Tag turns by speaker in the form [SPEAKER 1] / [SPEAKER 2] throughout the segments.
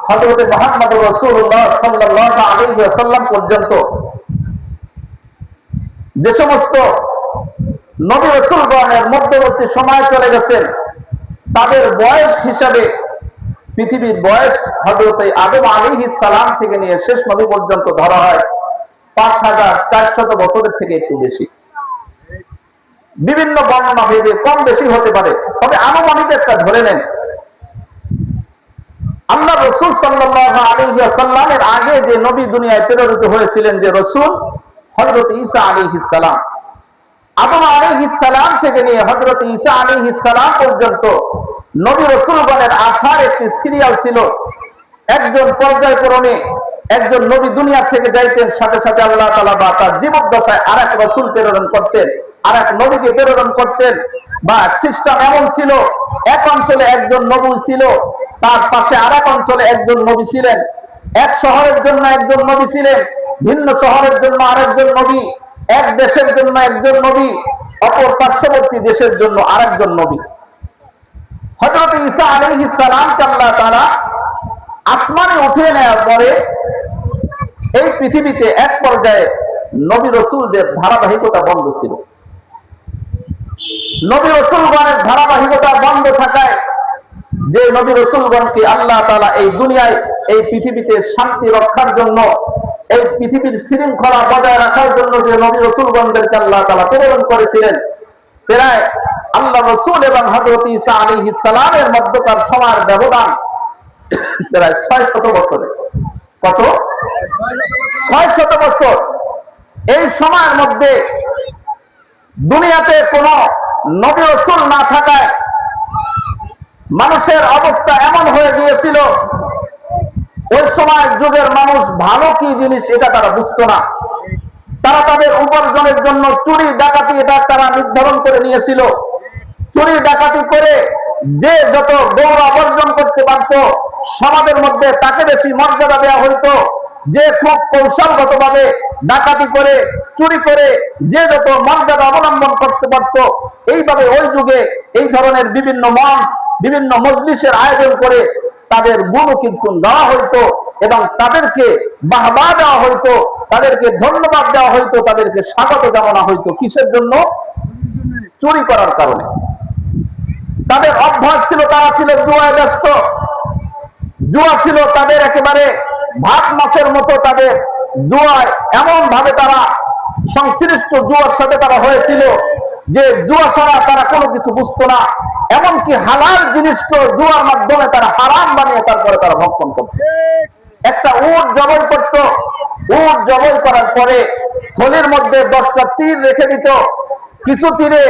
[SPEAKER 1] হযরত মুহাম্মদ রাসূলুল্লাহ সাল্লাল্লাহু আলাইহি ওয়াসাল্লাম পর্যন্ত যে সমস্ত নবী রাসূলগণের মধ্যবর্তী সময় চলে গেছেন, তাদের বয়স হিসাবে পৃথিবীর বয়স হযরত আদম আলাইহিস সালাম থেকে নিয়ে শেষ নবী পর্যন্ত ধরা হয় 5400 বছরের থেকে একটু বেশি। বিভিন্ন বর্ণনা ভেদে কম বেশি হতে পারে, তবে আনুমানিক একটা ধরে নেন। আল্লাহ রাসূল সাল্লাল্লাহু আলাইহি ওয়াসাল্লামের আগে যে নবী দুনিয়ায় প্রেরিত হয়েছিলেন, যে রাসূল হযরত ঈসা আলাইহিস সালাম, আদম আলাইহিস সালাম থেকে নিয়ে হযরত ঈসা আলাইহিস সালাম পর্যন্ত নবী রাসূলগণের আসার একটি সিরিয়াল ছিল। একজন পর্যায়ক্রমে একজন নবী দুনিয়া থেকে যাইতেন, সাথে সাথে আল্লাহ তাআলা বা তার জীবদ্দশায় আরেক রাসূল প্রেরণ করতেন, আরেক নবীকে প্রেরণ করতেন। বা সিস্টেম এমন ছিল, এক অঞ্চলে একজন নবী ছিল, তার পাশে আরেক অঞ্চলে একজন নবী ছিলেন, এক শহরের জন্য একজন নবী ছিলেন, ভিন্ন শহরের জন্য আরেকজন নবী, এক দেশের জন্য একজন নবী, অপর পার্শ্ববর্তী দেশের জন্য আরেকজন নবী। হযরত ঈসা আলাইহিস সালামকে আল্লাহ তাআলা আসমানে উঠিয়ে নেওয়ার পরে এই পৃথিবীতে এক পর্যায়ে নবী রাসূলদের ধারাবাহিকতা বন্ধ ছিল। নবী রাসূলগণের ধারাবাহিকতা বন্ধ থাকায় যে নবী রাসূলগণকে আল্লাহ তাআলা এই দুনিয়ায়, এই পৃথিবীতে শান্তি রক্ষার জন্য, এই পৃথিবীর শৃঙ্খলা বজায় রাখার জন্য যে নবী রাসূলগণদেরকে আল্লাহ তাআলা প্রেরণ করেছিলেন, প্রায় আল্লাহ রাসূল এবং হযরত ঈসা আলাইহিস সালামের মধ্যকার সময়ের ব্যবধান প্রায় 600 বছরের। কত? 600 বছর। এই সময়ের মধ্যে দুনিয়াতে কোন নবী রাসূল না থাকায় মানুষের অবস্থা এমন হয়ে গিয়েছিল, ওই সময় যুগের মানুষ ভালো কি জিনিস এটা তারা বুঝতো না। তারা তাদের উপার্জনের জন্য চুরি ডাকাতি এটা তারা নির্ধারণ করে নিয়েছিল। চুরি ডাকাতি করে যে যত গৌরব অর্জন করতে পারত, সমাজের মধ্যে তাকে বেশি মর্যাদা দেওয়া হইতো। যে খুব কৌশলগত ভাবে ডাকাতি করে, চুরি করে যে যত মর্যাদা অবলম্বন করতে পারত, এইভাবে ওই যুগে এই ধরনের বিভিন্ন মঞ্চ, বিভিন্ন মজলিসের আয়োজন করে তাদের গুণকীর্তন দেওয়া হইতো এবং তাদেরকে বাহবা দেওয়া হইতো, তাদেরকে ধন্যবাদ দেওয়া হইতো, তাদেরকে স্বাগত জানানো হইতো। কিসের জন্য? চুরি করার কারণে। তাদের অভ্যাস ছিল, তারা ছিল জুয়ায় ব্যস্ত। জুয়া ছিল তাদের একেবারে ভাত মাছের মতো। তাদের জুয়ায় এমন ভাবে তারা সংশ্লিষ্ট, জুয়ার সাথে তারা হয়েছিল যে জুয়া ছাড়া তারা কোনো কিছু বুঝতো না। এমনকি হালাল জিনিসকে জুয়ার মাধ্যমে তারা হারাম বানিয়ে তারপরে তারা ভক্ষণ করত। একটা উট জবাই করত, উট জবাই করার পরে থলির মধ্যে 10টা তীর রেখে দিত। কিছু তীরে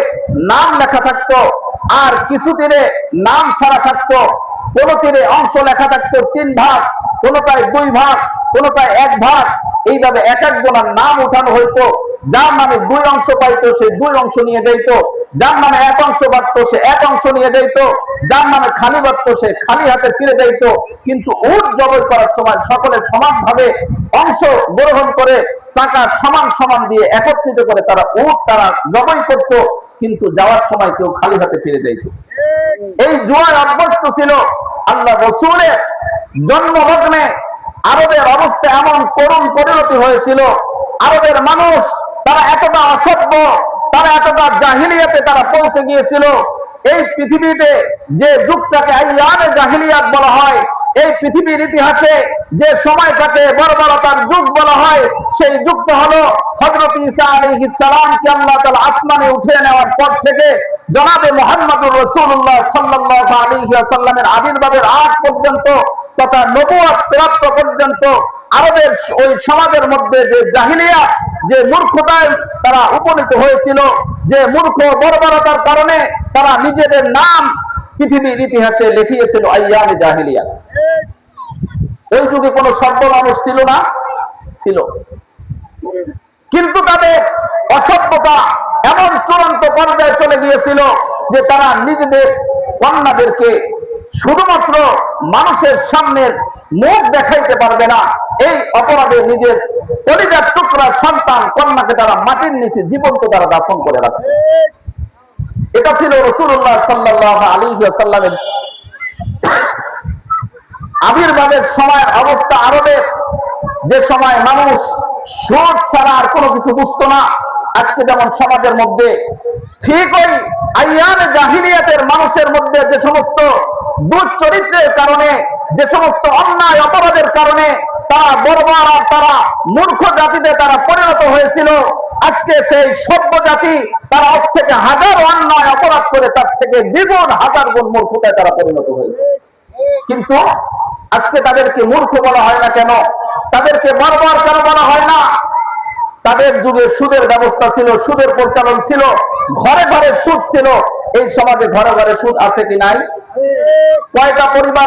[SPEAKER 1] নাম লেখা থাকতো, আর কিছু তীরে নাম ছাড়া থাকতো। কোন তীরে অংশ লেখা থাকতো 3 ভাগ, কোনটায় 2 ভাগ, কোনটায় 1 ভাগ। এইভাবে এক একজনের নাম উঠানো হইতো। যার নামে 2 অংশ পাইতো সে 2 অংশ নিয়ে যেত, যার নামে 1 অংশ বাড়তো সে 1 অংশ নিয়ে যেত, যার নামে খালি বাড়তো সে খালি হাতে ফিরে যেত। কিন্তু উট জবাই করার সময় সকলে সমানভাবে অংশ গ্রহণ করে টাকা সমান সমান দিয়ে একত্রিত করে তারা উট তারা জবাই করত, কিন্তু যাওয়ার সময় কেউ খালি হাতে ফিরে যেত। এই জুয়ায় অভ্যস্ত ছিল। আল্লাহ রাসূলের জন্মলগ্নে আরবের অবস্থা এমন করুণ পরিণতি হয়েছিল। আরবের মানুষ তারা এতটা অসভ্য, তারা এতটা জাহিলিয়াতে তারা পৌঁছে গিয়েছিল। এই পৃথিবীতে যে যুগটাকে আইয়ামে জাহিলিয়াত বলা হয়, এই পৃথিবীর ইতিহাসে যে সময়টাকে বর্বরতার যুগ বলা হয়, সেই যুগটা হলো হযরত ঈসা আলাইহিস সালামকে আল্লাহ তাআলা আসমানে উঠিয়ে নেওয়ার পর থেকে জনাবে মুহাম্মদুর রাসূলুল্লাহ সাল্লাল্লাহু আলাইহি ওয়াসাল্লামের আবির্ভাবের আগ পর্যন্ত তথা নবুয়ত প্রাপ্ত পর্যন্ত আরবের ওই সমাজের মধ্যে যে জাহিলিয়াত, যে মূর্খতায় তারা উপনীত হয়েছিল, যে মূর্খ বর্বরতার কারণে তারা নিজেদের নাম পৃথিবীর ইতিহাসে লিখিয়েছিল আইয়ামে জাহিলিয়াত। ওই যুগে কোনো সভ্য মানুষ ছিল না? ছিল। কিন্তু তাদের অসভ্যতা এমন চূড়ান্ত পর্যায়ে চলে গিয়েছিল যে তারা নিজেদের কন্যাদেরকে শুধুমাত্র মানুষের সামনে মুখ দেখাইতে পারবে না, এই অপরাধে নিজের কলিজার টুকরা সন্তান কন্যাকে তারা মাটির নিচে জীবন্ত তারা দাফন করে রাখে। এটা ছিল রাসূলুল্লাহ সাল্লাল্লাহু আলাইহি ওয়াসাল্লামের আবির্ভাবের সময় অবস্থা আরবের, যে সময় মানুষ সুদ ছাড়া আর কোনো কিছু বুঝতো না, আজকে যেমন সমাজের মধ্যে ঠিক ওই আইয়ামে জাহিলিয়াতের মানুষের মধ্যে যে সমস্ত দুশ্চরিত্রের কারণে, যে সমস্ত অন্যায় অপরাধের কারণে তারা বর্বর আর তারা মূর্খ জাতিতে তারা পরিণত হয়েছিল, আজকে সেই সভ্য জাতি তারা ওর থেকে হাজার অন্যায় অপরাধ করে তার থেকে দ্বিগুণ হাজার গুণ মূর্খতায় তারা পরিণত হয়েছে। কিন্তু আজকে তাদেরকে মূর্খ বলা হয় না কেন, তাদেরকে বর্বর কেন বলা হয় না? তাদের যুগে সুদের ব্যবস্থা ছিল, সুদের পরিচালন ছিল, ঘরে ঘরে সুদ ছিল। এই সমাজে ঘরে ঘরে সুদ আছে কি নাই? কয়টা পরিবার